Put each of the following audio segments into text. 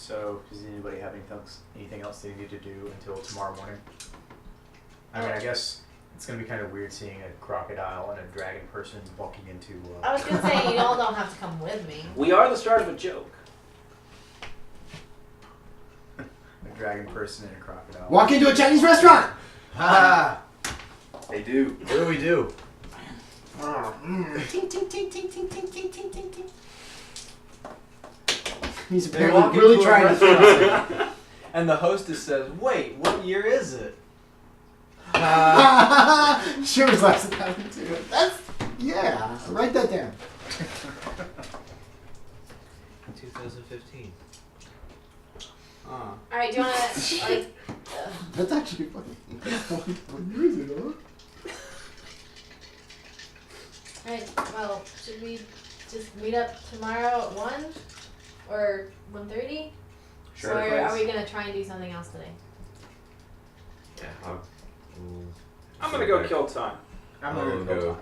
So, does anybody have anything else they need to do until tomorrow morning? I mean, I guess it's going to be kind of weird seeing a crocodile and a dragon person walking into... I was going to say, you all don't have to come with me. We are the start of a joke. a dragon person and a crocodile. Walk into a Chinese restaurant! Ha! They do. What do we do? Ting, ting, ting, ting, ting, ting, ting, ting, ting, ting. He's They apparently walk really into a trying to restaurant, and the hostess says, "Wait, what year is it?" She was laughs at that one too. That's, yeah, write that down. 2015. Alright, do you want to, like... That's actually funny. What year is it, huh? Alright, well, should we just meet up tomorrow at 1? Or 1:30? Sure, or please. are we going to try and do something else today? Yeah, I'm gonna go kill time. I'm going to go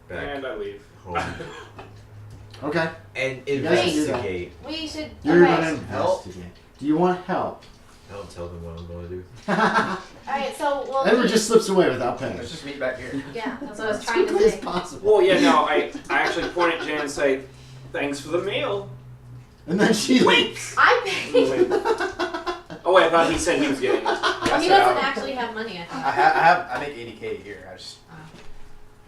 back And I leave. home Okay. and guys can do that. investigate. We should... You're okay. gonna investigate. Do you want help? Don't tell them what I'm going to do. Alright, so we'll Edward meet- just slips away without paying. Let's just meet back here. Yeah, that's what I was As trying to quickly as say. possible. Well, yeah, no, I actually point at Jen and say, "Thanks for the meal." And then she leaves. I paid. Oh wait, I thought he said he was getting it. Well, he doesn't actually have money, I think. I make 80K here. I just...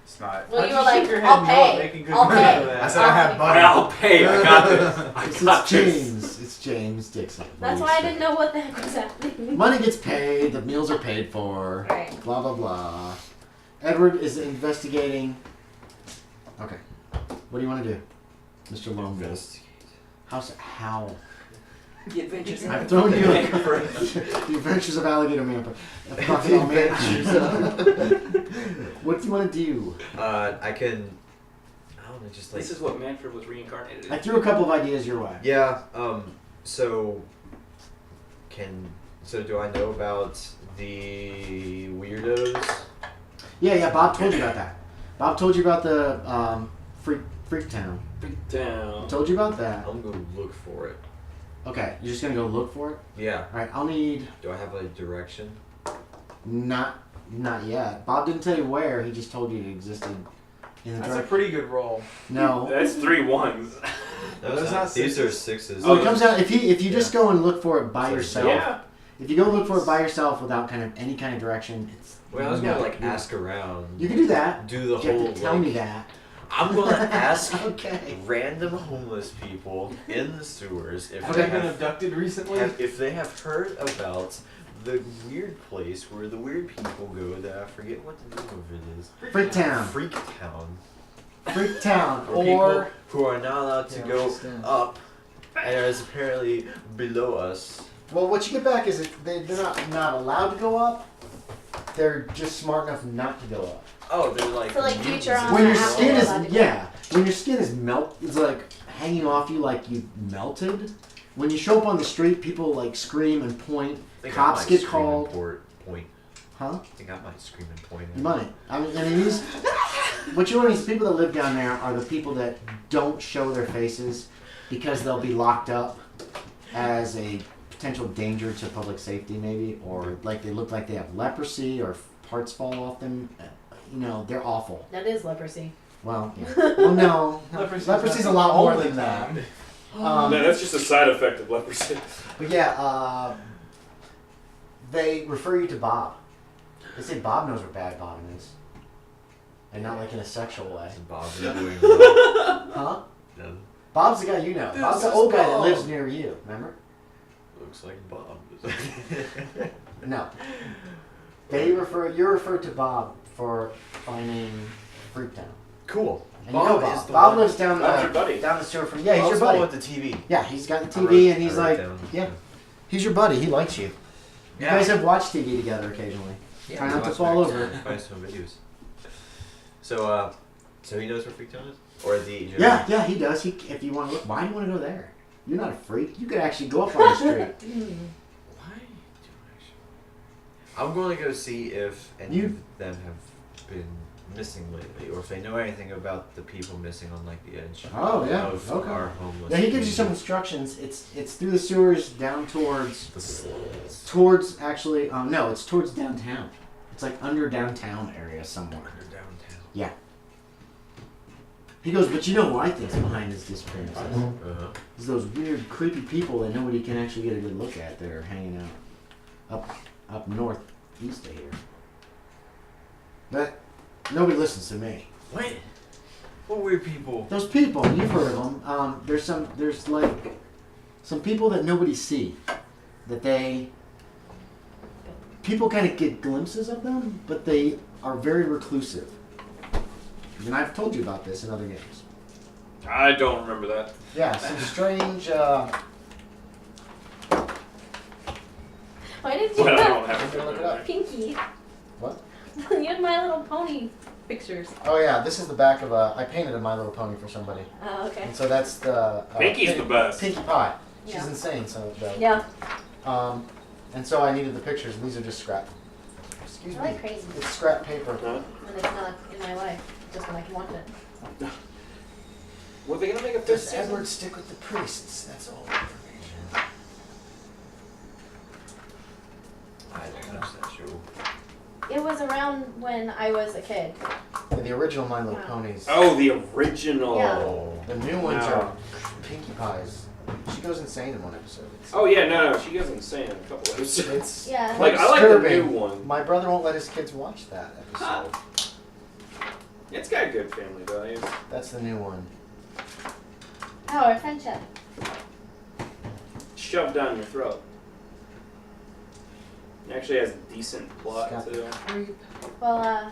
It's not... Well, How'd you were shake like, your head I'll no, pay. making good I'll money pay. for that? I said I have money. I'll pay. I got this. I It's got this. James. It's James Dixon. That's why I didn't know what the heck was happening. Money gets paid. The meals are paid for. Right. Blah blah blah. Edward is investigating. Okay. What do you want to do, Mr. Lone Wolf? Investigate. How? The adventures. I've thrown you like the Adventures of Alligator Man. Crocodile Man. What do you want to do? I can. I don't know, just like. This is what Manfred was reincarnated. I threw a couple of ideas your way. Yeah. So. So do I know about the weirdos? Yeah. Bob told you about that. Bob told you about the Freak Town. Freak down. Told you about that. I'm gonna look for it. Okay, you're just gonna go look for it. Yeah. All right, I'll need. Do I have a direction? Not yet. Bob didn't tell you where. He just told you it existed. In the That's a direct. pretty good roll. No. That's 3 1s. Those not These are sixes. 6s. So it comes out if you just go and look for it by So, yourself. Yeah. If you go look for it by yourself without any kind of direction, it's. Well, I was gonna like you- ask around. You can do that. Do the You have whole. to tell like, me that. I'm gonna ask Okay. random homeless people in the sewers if Have they they been have, abducted recently? if they have heard about the weird place where the weird people go that I forget what the name of it is. Freak Town. Freak Town. Freak Town. Where Or. people who are not allowed to Yeah, I go understand. up and is apparently below us. Well, what you get back is they're not allowed to go up. They're just smart enough not to go up. Oh, they're like. So, like, mutants future and on When your that, stuff. skin we're is allowed to go. when your skin is it's like hanging off you like you melted. When you show up on the street, people like scream and point. I think I Cops might get scream called. and point. Huh? I think I might scream and point. You might. I mean these. What you want is people that live down there are the people that don't show their faces because they'll be locked up as a potential danger to public safety, maybe, or like they look like they have leprosy or parts fall off them. You know, they're awful. That is leprosy. Well, yeah. Well, no, leprosy's a lot more than that. No, that's just a side effect of leprosy. But yeah, they refer you to Bob. They say Bob knows where Bad Bottom is. And not like in a sexual way. Bob's not doing well. Huh? No, Bob's the guy you know. This Bob's the is old guy that Bob. lives near you, remember? looks like Bob. No. You're referred to Bob for finding Freaktown. Cool. And you know Bob is Bob. the Bob one. lives down Bob's your buddy. down the sewer from he's Bob's your the one buddy. with the TV. Yeah, he's got the I TV wrote- and he's I wrote like down, yeah. He's your buddy, he likes you. You guys have watched TV together occasionally. Yeah, Try we not to watched fall it. over. Find some videos. So, so he knows where Freaktown is? Or the... Yeah, he does. If you want to look, why do you want to go there? You're not a freak. You could actually go up on the street. Why do I actually... I'm going to go see if any You- of them have been missing lately, or if they know anything about the people missing on like the edge Oh yeah. of Okay. our homeless. Yeah, he gives you some community. instructions. It's through the sewers down The slums. towards actually no, it's towards downtown. It's like under downtown area somewhere. Under downtown. Yeah. He goes, but you know who I think's behind his disappearances? Uh-huh. It's those weird, creepy people that nobody can actually get a good look at that are hanging out up northeast of here. But nobody listens to me. What? What weird people? Those people, you've heard of them. There's like some people that nobody see, that people kind of get glimpses of them, but they are very reclusive. And I've told you about this in other games. I don't remember that. Yeah, some strange. Why did you But I have don't have I'm gonna look it up. Pinky? What? You had My Little Pony pictures. Oh yeah, this is the back of I painted a My Little Pony for somebody, Oh, okay. and so that's the. Pinky's the best. Pinkie Pie. She's Yeah. insane. So. Yeah. And so I needed the pictures, and these are just scrap. Excuse I me. like crazy It's scrap paper. Huh? when it's not in my life, just when I can watch it. Were they gonna make a fifth Does season? Edward stick with the priests? That's all the information. I don't watch that show. It was around when I was a kid. Yeah, the original My Little Wow. Ponies. Oh, the original. Yeah. The new ones No. are Pinkie Pies. She goes insane in one episode. Oh yeah, no, she goes insane in a couple episodes. It's Yeah. Like I like the disturbing. new one. My brother won't let his kids watch that episode. It's got good family values. That's the new one. Oh, our friendship. Shoved down your throat. It actually has a decent plot It's got too. creep. Well,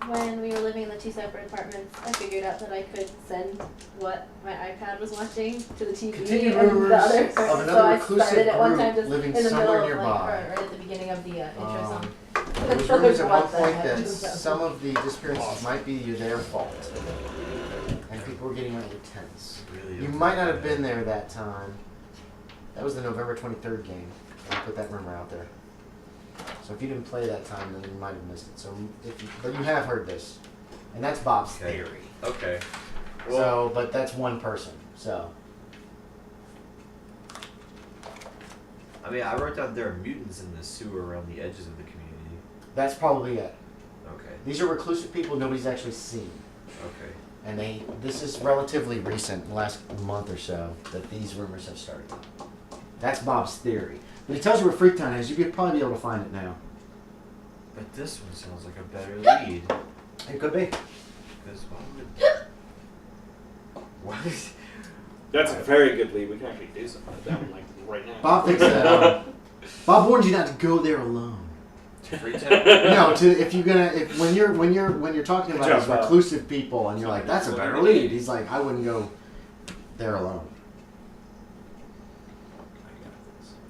when we were living in the two separate apartments, I figured out that I could send what my iPad was watching to the TV Continued and rumors the other. of So another I reclusive started it one group time just living in the somewhere middle of like, nearby. right at the beginning of the intro song. There was rumors at one point that some of the disappearances might be their fault, and people were getting really tense. Really? You might not have been there that time. That was the November 23rd game. I put that rumor out there. So if you didn't play that time, then you might have missed it. So, but you have heard this, and that's Bob's Okay. theory. Okay. So, but that's one person. So, I mean, I wrote down there are mutants in the sewer around the edges of the community. that's probably it. Okay. These are reclusive people nobody's actually seen. Okay. And this is relatively recent, in the last month or so, that these rumors have started. That's Bob's theory. But he tells you where Freaktown is. You could probably be able to find it now. But this one sounds like a better lead. It could be. Because why would... That's a very good lead. We can actually do something with that one like right now. Bob thinks that. Bob warns you not to go there alone. To Freetown? No, when you're talking about these Jump out. reclusive people, and you're like, that's a better lead. He's like, I wouldn't go there alone.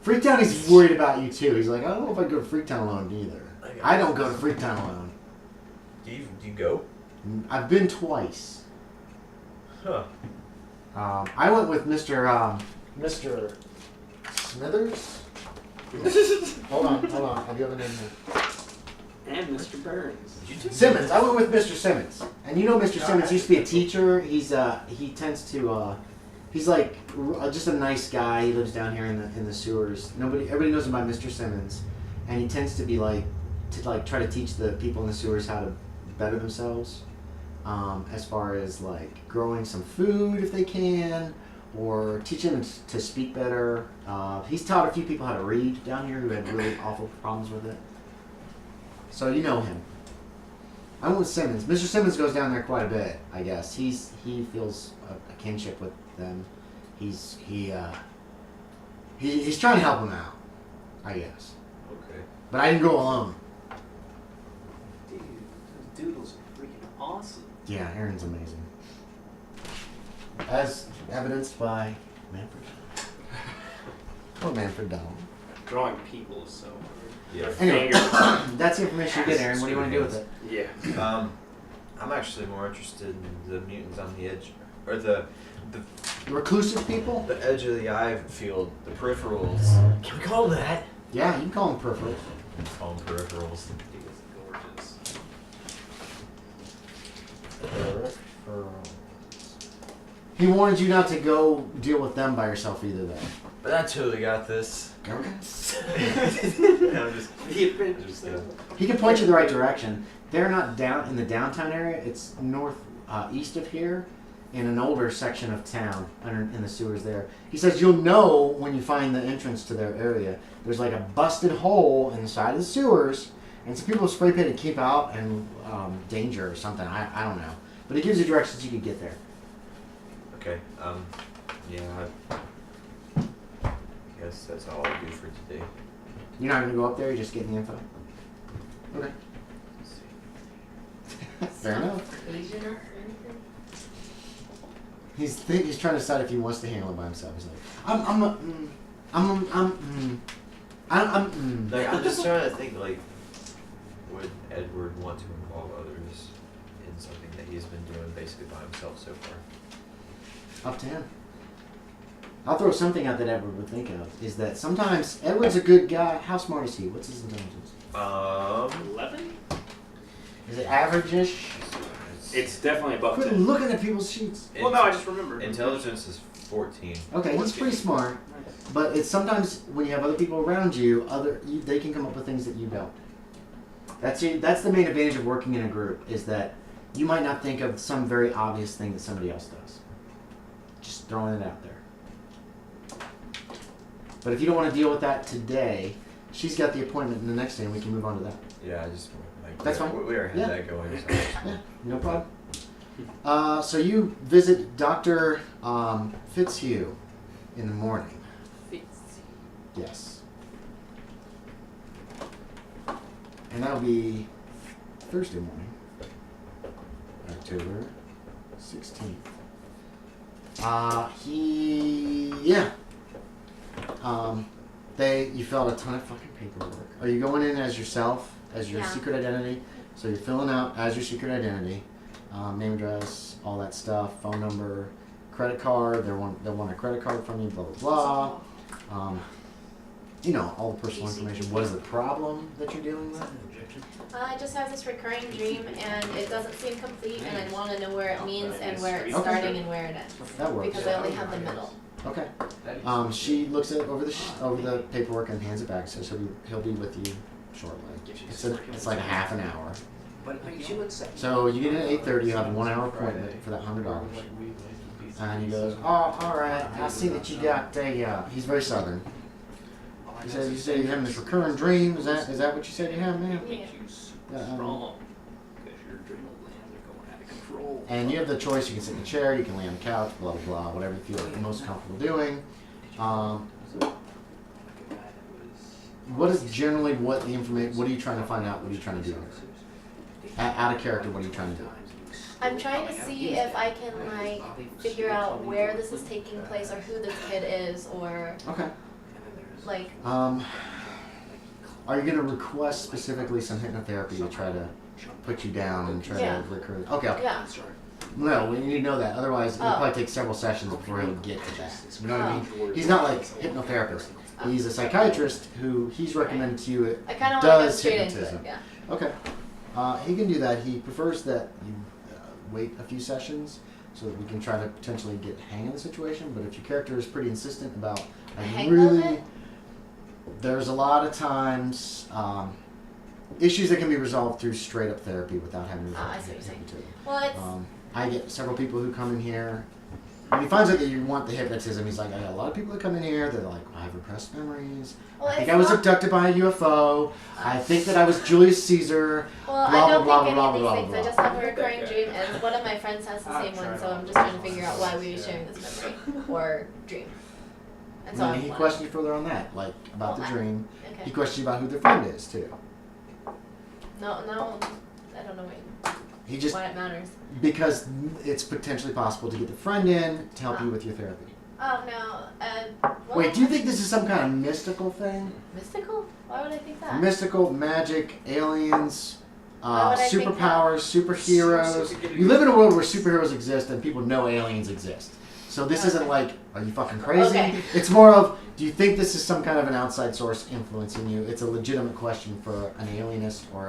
Freaktown, he's worried about you too. He's like, I don't know if I'd go to Freaktown alone either. I don't go to Freaktown alone. Do you go? I've been twice. Huh. I went with Mr. Smithers. Hold on. Have you ever named him? And Mr. Burns. Did you do Simmons. I went with Mr. Simmons. And you know Mr. Simmons used to be a teacher. He tends to he's like just a nice guy. He lives down here in the sewers. Everybody knows him by Mr. Simmons, and he tends to be try to teach the people in the sewers how to better themselves, as far as like growing some food if they can, or teaching them to speak better. He's taught a few people how to read down here who had really awful problems with it. So you know him. I went with Simmons. Mr. Simmons goes down there quite a bit, I guess. He feels a kinship with them. He's trying to help them out, I guess. Okay. But I didn't go alone. Dude, those doodles are freaking awesome. Yeah, Aaron's amazing. As evidenced by Manfred. Poor Manfred Donald. Drawing people is so hard. Yeah. Anyway, Fingers. that's the information you get, Aaron. What do you want to do with it? Yeah. I'm actually more interested in the mutants on the edge, or the Reclusive people? edge of the eye field, the peripherals. Can we call them that? Yeah, you can call them peripherals. Call them peripherals. Dude, it's gorgeous. He warned you not to go deal with them by yourself either, though. But I totally got this. Okay. I'm just The adventures. He can point you the right direction. They're not down in the downtown area. It's north east of here, in an older section of town, in the sewers there. He says you'll know when you find the entrance to their area. There's like a busted hole in the side of the sewers, and some people spray painted "keep out" and danger or something. I don't know, but it gives you directions you could get there. okay. Yeah. I guess that's all I'll do for today. You're not gonna go up there. You're just getting the info. Okay. Fair enough. Legion or anything? He's trying to decide if he wants to handle it by himself. He's like, Like, I'm just trying to think, like, would Edward want to involve others in something that he's been doing basically by himself so far? Up to him. I'll throw something out that Edward would think of. Is that sometimes Edward's a good guy. How smart is he? What's his intelligence? 11? Is it average-ish? It's definitely above Quit 10. looking at people's sheets. Well, no, I just remembered. Intelligence is 14. Okay, he's pretty smart. But it's sometimes when you have other people around you, they can come up with things that you don't. That's the main advantage of working in a group, is that you might not think of some very obvious thing that somebody else does. Just throwing it out there. But if you don't want to deal with that today, she's got the appointment the next day, and we can move on to that. Yeah, I just like That's we, fine. We already had Yeah. that going. So. Yeah, no problem. So you visit Dr. Fitzhugh in the morning. Yes. And that'll be Thursday morning, October 16th. You filled out a ton of fucking paperwork. Are you going in as yourself, as your Yeah. secret identity? So you're filling out as your secret identity, name, address, all that stuff, phone number, credit card. They'll want a credit card from you, blah blah blah. All the personal information. What is the problem that you're dealing with? I just have this recurring dream, and it doesn't seem complete, and I want to know where it means and where it's Okay. starting and where it ends. That works. Because I only have the middle. Okay. She looks at over the paperwork and hands it back. Says he'll be with you shortly. It's like a half an hour. So you get in at 8:30. You have a 1 hour appointment for that $100. And he goes, "Oh, all right. I see that you got a." He's very southern. He says, "You say you're having this recurring dream. Is that what you said you have, man?" Yeah. And you have the choice. You can sit in a chair. You can lay on the couch. Blah blah blah. Whatever you feel most comfortable doing. What is generally what the information? What are you trying to find out? What are you trying to do? Out of character. What are you trying to do? I'm trying to see if I can figure out where this is taking place or who this kid is or Okay. like. Are you going to request specifically some hypnotherapy to try to put you down and try Yeah. to recur? Okay. Yeah. No, we need to know that. Otherwise, it'll Oh. probably take several sessions before he'll get to that. You know what I Oh. mean? He's not like hypnotherapist. He's a psychiatrist who he's recommended to you. I kind of want to go Does straight into it. hypnotism. Yeah. Okay. He can do that. He prefers that you wait a few sessions so that we can try to potentially get the hang of the situation. But if your character is pretty insistent about, Hang of it? there's a lot of times issues that can be resolved through straight up therapy without having to I see what you're saying. hypnotism. Well, it's I get several people who come in here. When he finds out that you want the hypnotism, he's like, I got a lot of people that come in here. They're like, I have repressed memories. well, I think it's I was not- abducted by a UFO. I think that I was Julius Caesar. Well, blah, I don't blah, think blah, any blah, of these blah, things. I blah. just have a recurring dream, and one of my friends has the same one, so I'm just trying to figure out why we were sharing this memory or dream. And so And I'm he like, questions you further on that, like about Well, the dream. He okay. questions you about who their friend is too. No, I don't know He just why it matters. because it's potentially possible to get the friend in to help you with your therapy. Oh no. Well, Wait, do you think this is some kind of mystical thing? mystical? Why would I think that? Mystical, magic, aliens, Why would I think superpowers, superheroes. You live in a world where superheroes exist and people know aliens exist. So this isn't like, are you fucking crazy? Okay. It's more of, do you think this is some kind of an outside source influencing you? It's a legitimate question for an alienist or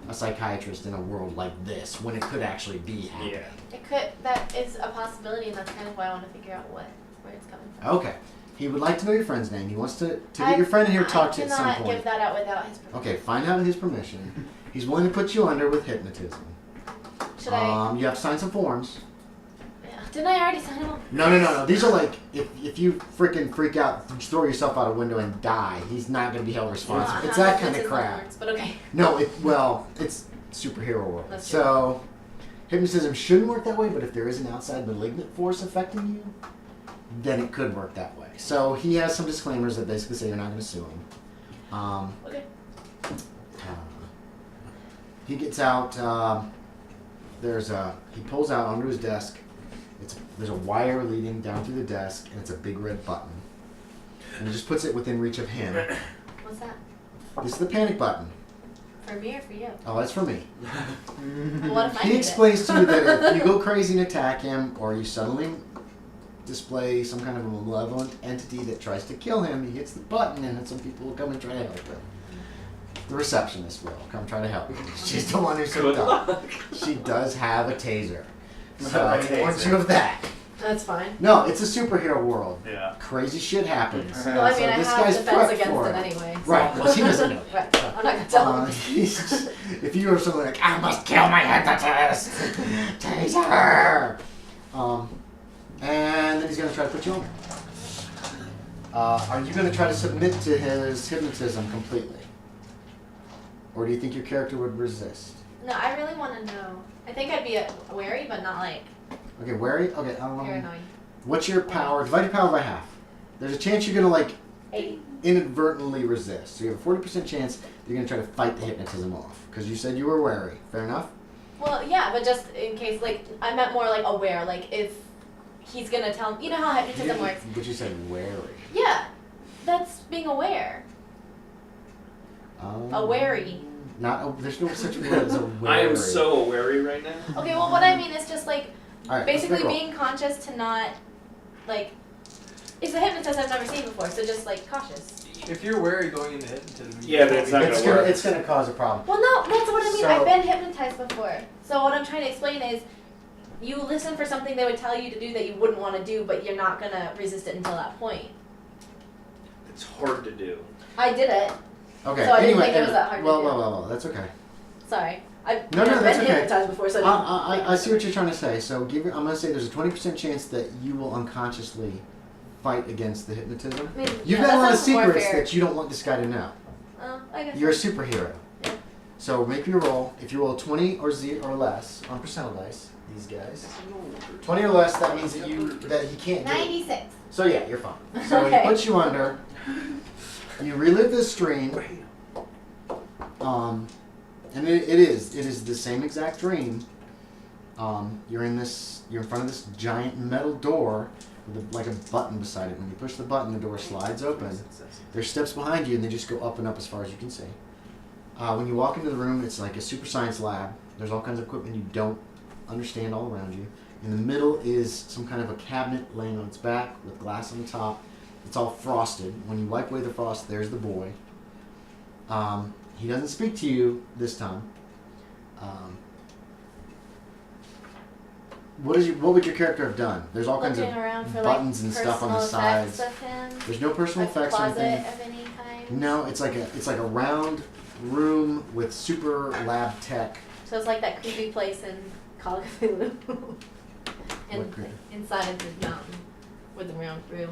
a a psychiatrist in a world like this when it could actually be happening. That is a possibility, and that's kind of why I want to figure out where it's coming from. Okay. He would like to know your friend's name. He wants to get your friend in here to talk to you at some I point. cannot give that out without his permission. Okay, find out his permission. He's willing to put you under with hypnotism. Should I? You have to sign some forms. Yeah. Didn't I already sign them all? No. These are like, if you freaking freak out, throw yourself out a window and die, he's not going to be held responsible. Well, It's how that much kind of is crap. words, but okay. No, it's superhero world. That's true. So, hypnotism shouldn't work that way, but if there is an outside malignant force affecting you, then it could work that way. So, he has some disclaimers that basically say you're not going to sue him. Okay. He gets out, he pulls out onto his desk, there's a wire leading down through the desk, and it's a big red button. And he just puts it within reach of him. What's that? This is the panic button. For me or for you? Oh, that's for me. Well, what if I He need explains it? to you that if you go crazy and attack him, or you suddenly display some kind of a malevolent entity that tries to kill him, he hits the button and then some people will come and try to help him. The receptionist will come try to help him. She's the one who's so dumb. She does have a taser. So I warn you of that. That's fine. No, it's a superhero world. Yeah. Crazy shit happens. Well, I mean, So I this have guy's defense prepped against for it anyway. So. Right, well, he doesn't know. Right. I'm not going to tell him. If you were someone like, I must kill my hypnotist! Taser! And then he's going to try to put you on. Are you going to try to submit to his hypnotism completely? Or do you think your character would resist? No, I really want to know. I think I'd be wary, but not like Okay, wary? Okay, paranoid. what's your power? Divide your power by half. There's a chance you're going to, like, 80. inadvertently resist. So you have a 40% chance you're going to try to fight the hypnotism off. Because you said you were wary. Fair enough? Well, yeah, but just in case, like, I meant more like aware. Like, if he's going to tell me, you know how hypnotism works? But you said wary. Yeah, that's being aware. Awary. There's no such word as a wary. I am so wary right now. Okay, well, what I mean is just like All right, basically let's make a roll. being conscious to not like. It's a hypnotist I've never seen before, so just like cautious. If you're wary going into hypnotism, Yeah, but it's not It's gonna work. it's gonna cause a problem. Well, no, that's what I mean. So- I've been hypnotized before. So what I'm trying to explain is, you listen for something they would tell you to do that you wouldn't want to do, but you're not gonna resist it until that point. It's hard to do. I did it. Okay. So I didn't anyway, think it was that hard to well, do. well, that's okay. Sorry, I've No, never that's been okay. hypnotized before, so I see what you're trying to say. So I'm gonna say there's a 20% chance that you will unconsciously fight against the hypnotism. I mean, You've yeah, got a lot of that sounds more secrets fair. that you don't want this guy to know. I guess. You're a superhero. Yeah. So make your roll. If you roll 20 or less on percentile dice, these guys, 20 or less, that means that he can't do it. 96. So yeah, you're fine. So Okay. he puts you under. You relive this dream. And it is the same exact dream. You're in front of this giant metal door with like a button beside it. When you push the button, the door slides open. There's steps behind you, and they just go up and up as far as you can see. When you walk into the room, it's like a super science lab. There's all kinds of equipment you don't understand all around you. In the middle is some kind of a cabinet laying on its back with glass on the top. It's all frosted. When you wipe away the frost, there's the boy. He doesn't speak to you this time. What would your character have done? There's all kinds of Looking around for buttons like and stuff on the personal effects sides. of him. There's no personal A effects or closet anything. of any kind. No, it's like a round room with super lab tech. So it's like that creepy place in Call of Cthulhu. And What creepy? inside of the mountain with the round room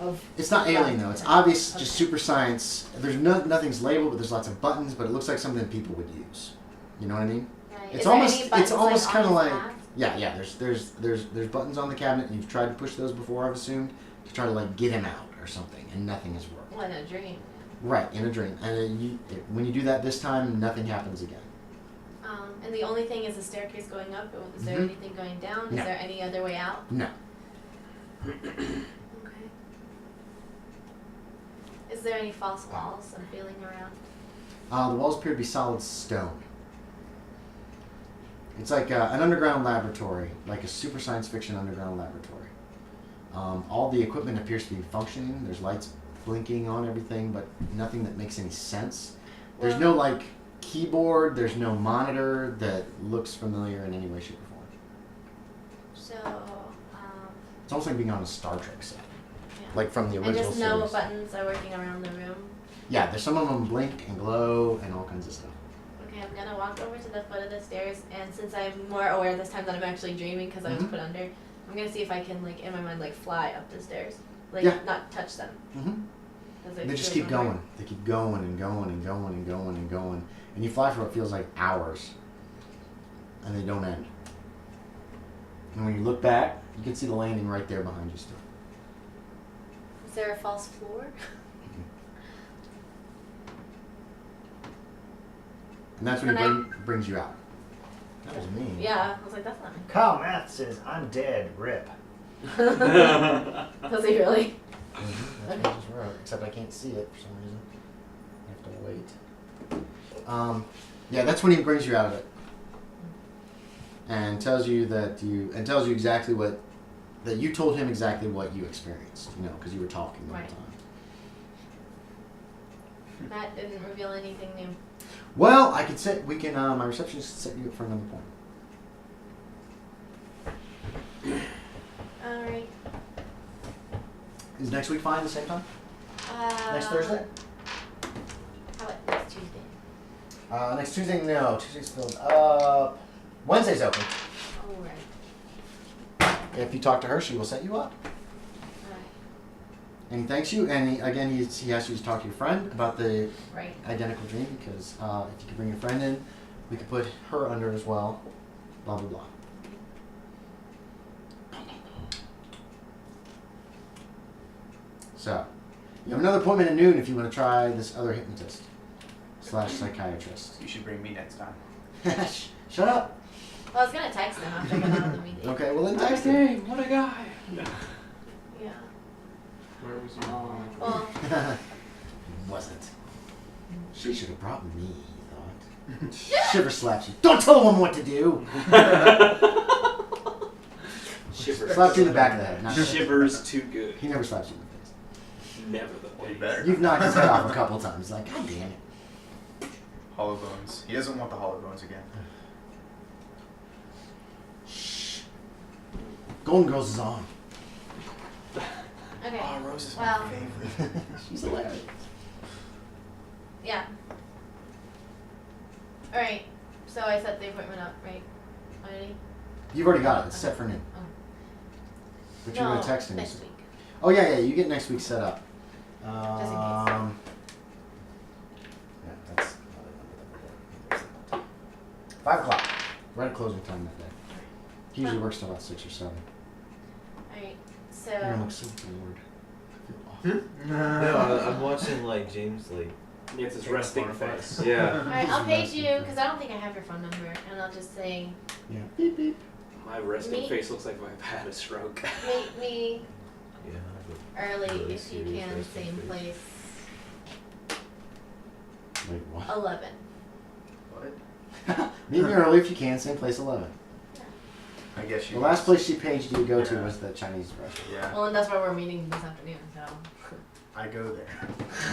of. It's not alien though. It's obvious, just super science. There's nothing's labeled, but there's lots of buttons. But it looks like something people would use. You know what I mean? Right. It's Is there almost- any it's buttons, almost on kinda his like- mask? Yeah. There's buttons on the cabinet, and you've tried to push those before, I've assumed, to try to like get him out or something, and nothing has worked. Well, in a dream. Right, in a dream, and when you do that this time, nothing happens again. And the only thing is the staircase going up. Is there Mhm. anything going down? Is No. there any other way out? No. Okay. Is there any false walls I'm feeling around? The walls appear to be solid stone. It's like an underground laboratory, like a super science fiction underground laboratory. All the equipment appears to be functioning. There's lights blinking on everything, but nothing that makes any sense. There's no like keyboard. There's no monitor that looks familiar in any way, shape, or form. So, It's almost like being on a Star Trek set, yeah. like from the I original just know what series. buttons are working around the room. Yeah, there's some of them blink and glow and all kinds of stuff. Okay, I'm gonna walk over to the foot of the stairs, and since I'm more aware this time that I'm actually dreaming because I was Mhm. put under, I'm gonna see if I can, like, in my mind, like, fly up the stairs. Like, Yeah. not touch them. Mm-hmm. 'Cause it They just feels keep more- going. They keep going and going and going and going and going. And you fly for what feels like hours. And they don't end. And when you look back, you can see the landing right there behind you still. Is there a false floor? And that's when And he brings you out. That was mean. Yeah, I was like, that's not me. Kyle Math says, I'm dead, rip. Does he really? Mhm, that's what I just wrote. Except I can't see it for some reason. I have to wait. Yeah, that's when he brings you out of it. And tells you that tells you exactly what, that you told him exactly what you experienced, you know, because you were talking the whole Right. time. That didn't reveal anything new. Well, I could set, we can, my receptionist set you up for another point. Alright. Is next week fine the same time? Next Thursday? How about next Tuesday? Next Tuesday, no. Tuesday's filled up. Wednesday's open. Alright. If you talk to her, she will set you up. Alright. And he thanks you, and he asks you to talk to your friend about the Right. identical dream, because if you could bring your friend in, we could put her under as well. Blah, blah, blah. So, you have another appointment at noon if you want to try this other hypnotist / psychiatrist. You should bring me next time. Shut up. Well, I was gonna text him after I got out of the meeting. Okay, well then text him. What a guy. Yeah. Where was your mom? Well, Wasn't. She should have brought me, he thought. Shiver slaps you. Don't tell a woman what to do. Shivers. Slaps you in the back of the head. Not the head. Shivers too good. He never slaps you in the face. Never the way. Better. You've knocked his head off a couple times. Like, God damn it. Hollow bones. He doesn't want the hollow bones again. Shh. Golden Girls is on. okay. Oh, Rose is Well, my favorite. She's hilarious. yeah. Alright. So I set the appointment up, right? Already? You've already got it. It's set for noon. Oh. But you're going to text him. Next week. Oh, yeah, you get next week set up. Just in case. Yeah, that's 5 o'clock. Right at closing time that day. He usually works till about 6 or 7. Alright. So. You're gonna look so bored. I feel awful. No, I'm watching like James like. It's his resting face. Yeah. Alright, I'll page you because I don't think I have your phone number, and I'll just say, Yeah. Beep beep. My resting Me- face looks like I've had a stroke. meet me Yeah. early Really if you serious can, resting same face. place. Wait, what? 11. What? Meet me early if you can. Same place 11. I guess you. The last place she paged you to go to Yeah. was the Chinese restaurant. Yeah, Well, and that's where we're meeting this afternoon, so. I go there.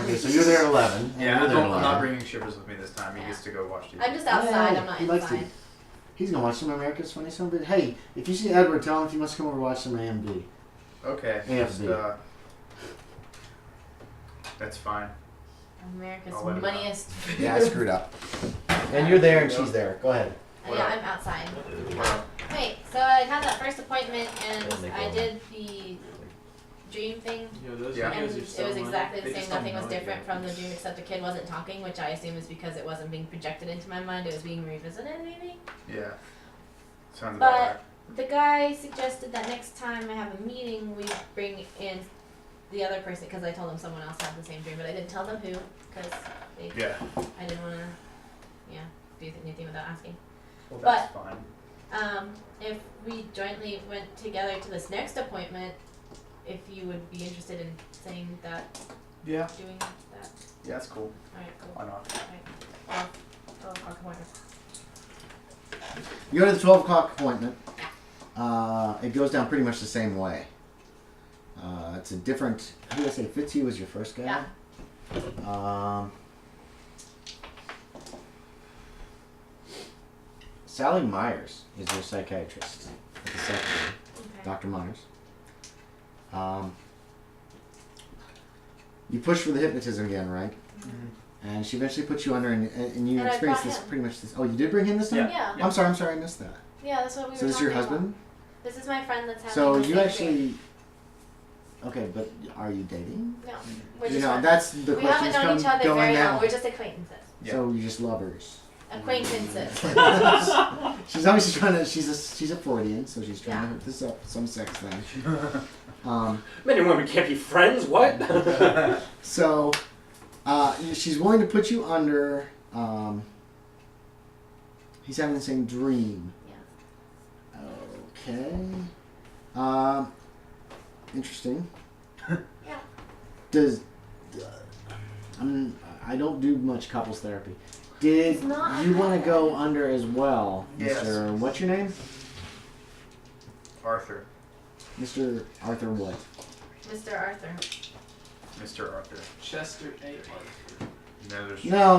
Okay, so you're there at 11. and Yeah, you're there at I'm not 11. bringing Shivers with me this time. He gets to go watch TV. I'm just outside, Yeah, I'm not he likes to- inside. He's gonna watch some America's Funniest Home Videos. Hey, if you see Edward, tell him if he wants to come over and watch some AMV. Okay. AFB. Just, that's fine. America's I'll let him know. moneyest. Yeah, I screwed up. And you're there and she's there. Go ahead. What Yeah, up? I'm outside. Well, Wait, so I had that first appointment and Oh, they I go. did the dream thing. Yo, those Yeah. And videos it are was so exactly funny. the same. Nothing was different from the dream except the kid wasn't talking, which I assume is because it wasn't being projected into my mind. It was being revisited, maybe? yeah. Sounds about right. But the guy suggested that next time I have a meeting, we bring in the other person, because I told them someone else had the same dream, but I didn't tell them who, because Yeah. I didn't want to, do anything without asking. Well, that's fine. If we jointly went together to this next appointment, if you would be interested in saying that, Yeah. doing that. Yeah, that's cool. Alright, cool. Why not? Alright. 12 o'clock appointment. You go to the 12 o'clock appointment. It goes down pretty much the same way. It's a different. Who did I say? Fitzhugh was your first guy. Yeah. Sally Myers is your psychiatrist at the Sept, Okay. Dr. Myers. You push for the hypnotism again, right? Mm-hmm. And she eventually puts you under, and you And I experience brought this him. pretty much this. Oh, you did bring him this time? Yeah. I'm sorry, I missed that. Yeah, that's what we were So this is your talking husband? about. This is my friend that's having So the you same actually. dream. Okay, but are you dating? No. We're You just know, friends. that's the We questions haven't known each other going very now. long. We're just acquaintances. Yeah. So you're just lovers. Acquaintances. She's obviously trying to. She's a Freudian, so she's trying Yeah. to hook this up some sex thing. Men and women can't be friends. What? So, she's willing to put you under. He's having the same dream. Yeah. Okay. Interesting. Yeah. Does I don't do much couples therapy. Did It's not you want to bad. go under as well, Yes. Mr. What's your name? Arthur. Mr. Arthur what? Mr. Arthur. Mr. Arthur. Chester A. Arthur. No, there's No.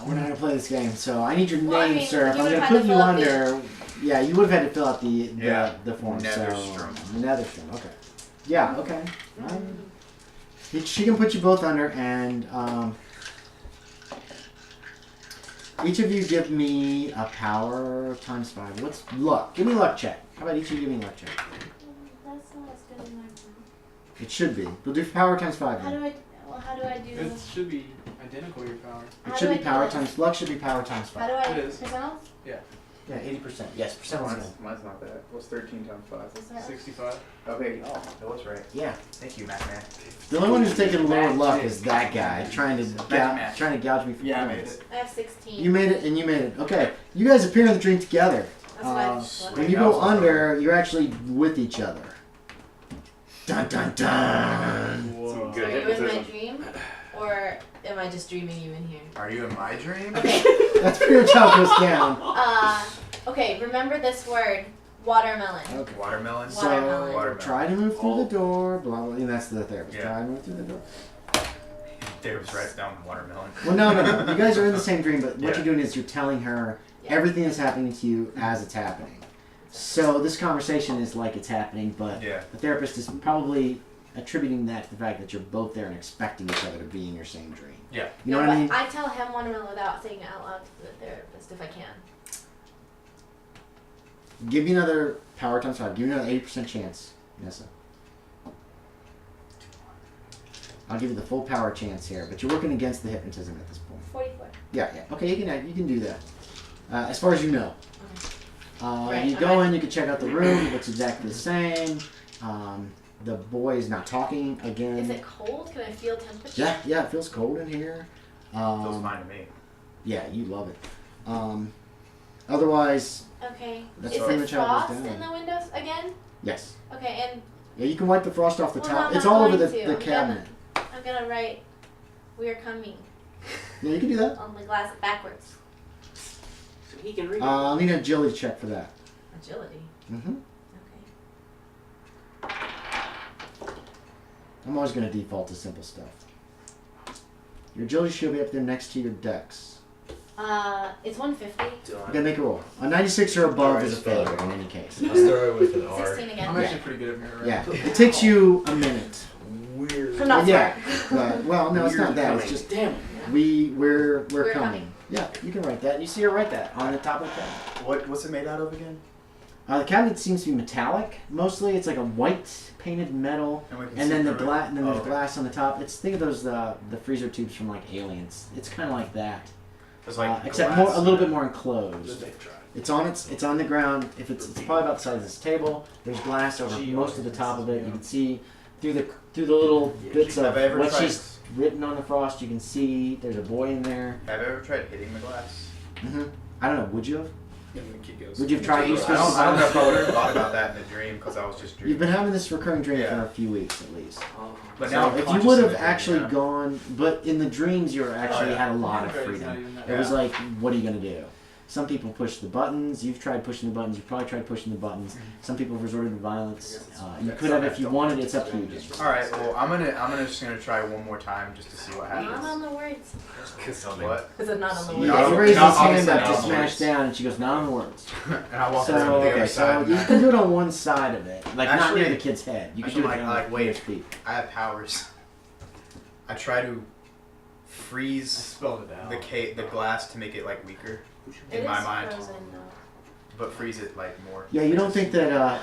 We're not gonna play this game. So I need your Well, I name, mean, sir. If you I'm would've gonna had put to you fill out the- under, yeah, you would have had to fill out Yeah. the form. Netherstrom. So Netherstrom. Okay. Yeah. Okay. She can put you both under, and each of you give me a power times 5. What's luck? Give me a luck check. How about each of you give me a luck check? That's not as good as my friend. It should be. We'll do power times 5 How then. do I do It should be identical, your power. how It should do be I do power this? times luck should be power times How 5. do I It is. percentile? Yeah, 80%. Yes, percent. Mine's not that. What's 13 times 5? Is that- 65. Okay. Oh, that was right. Yeah. Thank you, Mac Man. The only one who's taking lower luck is that guy trying to gouge me for Yeah, I made points. it. I have 16. You made it, and you made it. Okay, you guys appear in the dream together. That's what I When wondered. you go under, you're actually with each other. Dun dun dun. Whoa. Good Are you in my hypnotism. dream? Or am I just dreaming you in here? Are you in my dream? Okay. That's pretty much how it goes down. Okay, remember this word. Watermelon. Okay. Watermelon. So Watermelon. try to move through Oh. the door. Blah blah. And that's the therapist. Yeah. Try to move through the door. Davis writes down watermelon. Well, no. You guys are in the same dream, but what Yeah. you're doing is you're telling her Yeah. everything that's happening to you as it's happening. So this conversation is like it's happening, but Yeah. the therapist is probably attributing that to the fact that you're both there and expecting each other to be in your same dream. Yeah. You know Yeah, what I mean? but I tell him watermelon without saying it out loud to the therapist if I can. Give me another power times 5. Give me another 80% chance, Nissa. I'll give you the full power chance here, but you're working against the hypnotism at this point. 44. Yeah. Okay, you can do that. As far as you know. Right, You go alright. in, you can check out the room. It looks exactly the same. The boy is not talking again. Is it cold? Can I feel temperature? Yeah, it feels cold in here. Feels fine to me. Yeah, you love it. Otherwise, Okay. That's Is pretty it much how it goes frost down. in the windows again? yes. Okay, and Yeah, you can wipe the frost off the Well, top. I'm It's not all over the, going to. the I'm cabinet. I'm gonna write "We're coming" Yeah, you can do that. on the glass backwards. So he can read. I'll need an agility check for that. Agility. Mm-hmm. Okay. I'm always going to default to simple stuff. Your agility should be up there next to your dex. It's 150. You gotta make a roll. A 96 or above is a failure in any case. Let's throw it with an R. 16 again. I'm actually pretty good at mirror. Right? Yeah, it takes you a minute. Weird. I'm not Yeah, smart. well, no, it's not that. It's just Damn. we're We're coming. coming. Yeah, you can write that. You see her write that on the top of the cabinet. What's it made out of again? The cabinet seems to be metallic. Mostly, it's like a white painted metal, And we can and see then the through it? glass, and then there's Oh, okay. glass on the top. It's think of those the freezer tubes from like Aliens. It's kind of like that, It's like except glass. more a little bit more enclosed. It's on the ground. If it's probably about the size of this table. There's glass over most of the top of it. You can see through the little bits of Have I ever what tried- she's written on the frost. You can see there's a boy in there. Have you ever tried hitting the glass? Hmm. I don't know. Would you have? And the kid goes. Would you have tried use I don't know if I would have thought about that in the dream because I was just dreaming. You've been having this recurring dream Yeah. for a few weeks at least. But So now I'm if you conscious would of have it, actually yeah. gone, but in the dreams you were actually yeah. had a lot of It's not freedom. even that It was Yeah. like, what are you gonna do? Some people push the buttons. You've tried pushing the buttons. You've probably tried pushing the buttons. Some people have resorted to violence. You could have if you wanted. It's up to you. All right. Well, I'm just gonna try one more time just to see what Not happens. on the words. What? Is it not on the He words? Not on- raises not his hand obviously up not to on the smash words. down, and she goes, not on the words. And I walk So, around to the okay, other so side. you can do it on one side of it, like not near Actually, the kid's head. You can actually, do it like, on wait. his feet. I have powers. I try to I freeze spelled it out. the glass to make it like weaker It in my is mind, frozen though. but freeze it like more. Yeah, you don't think that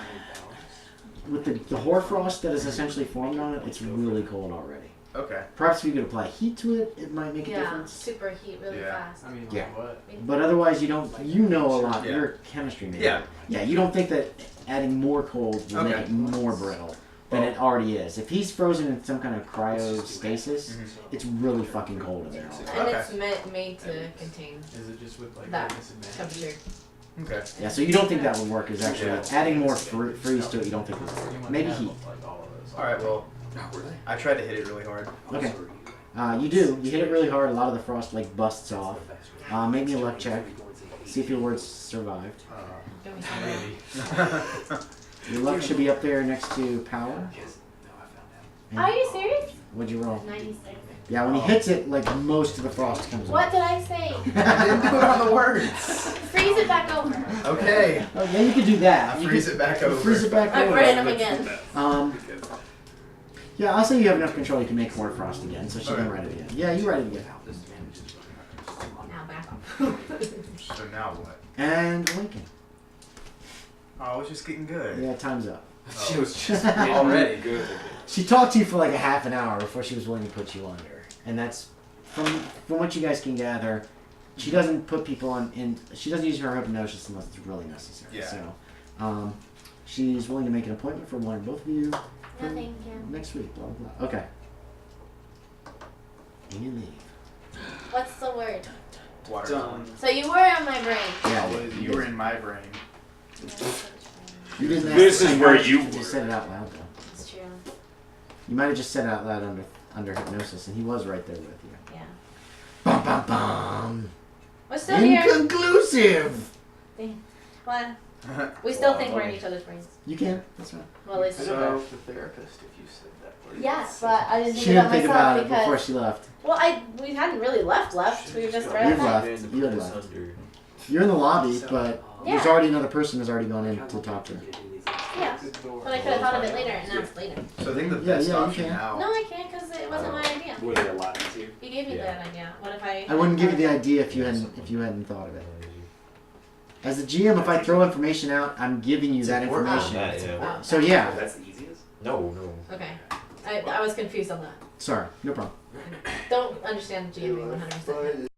with the hoarfrost that is essentially formed on it, it's really cold already. Okay. Perhaps if you could apply heat to it, it might make a Yeah, difference. super heat really Yeah. fast. I mean, Yeah. like what? But otherwise, you don't. You know a lot. Yeah. You're a chemistry major. Yeah. Yeah, you don't think that adding more cold will make Okay. it more brittle than it already is. If he's frozen in some kind of cryostasis, Mhm. it's really fucking cold in there. And Okay. it's made to contain Is it just with like that disadvantage? temperature. Okay. Yeah, so you don't think that would work? Is actually Yeah. adding more freeze to it? You don't think would work? Anyone Maybe have, heat. Like all of those. All right. Well, I tried to hit it really hard. Okay. You do. You hit it really hard. A lot of the frost like busts off. Make me a luck check. See if your words survived. Give me some. Maybe. Your luck should be up there next to power. Are you serious? What'd you roll? 96. Yeah, when he hits it, like most of the frost comes What off. did I say? I didn't do it on the words. Freeze it back over. Okay. Oh, yeah, you could do that. I You freeze could it back over. Freeze it back I'm over. random again. Yeah, I'll say you have enough control. You can make more frost again, so she can Okay. write it again. Yeah, you write it again. Now back off. So now what? And awaken. Oh, I was just getting good. Yeah, time's up. She was just Already. good. She talked to you for like a half an hour before she was willing to put you under, and that's from what you guys can gather. She doesn't put people on, she doesn't use her hypnosis unless it's really necessary. Yeah. So, she's willing to make an appointment for one or both of you No, thank you. next week. Blah blah blah. Okay. And you leave. What's the word? Water. Done. So you were on my brain. Yeah, You were in my brain. You didn't ask This to is say where no, you just were. said it out loud though. It's true. You might have just said it out loud under hypnosis, and he was right there with you. Yeah. Bum bum bum. We're still here. Inconclusive. Well, we still think we're in each other's brains. You can. That's right. Well, at least. So- the therapist if you said that word. Yes, but I didn't She think didn't about think myself about it because. before she left. Well, we hadn't really left. We were just right You've outside. left. You had left. You're in the lobby, but there's Yeah. already another person who's already gone in to talk to her. Yeah. But I could have thought of it later and asked later. So I think the Yeah, best yeah, you option can. now. No, I can't because it wasn't my idea. Were they a lot easier? You gave me Yeah. that idea. What if I? I wouldn't give you the idea if you hadn't thought of it. As a GM, if I throw information out, I'm giving you that information. Oh, So yeah, That's the easiest. No. Okay. I was confused on that. sorry, no problem. Don't understand GMing 100%.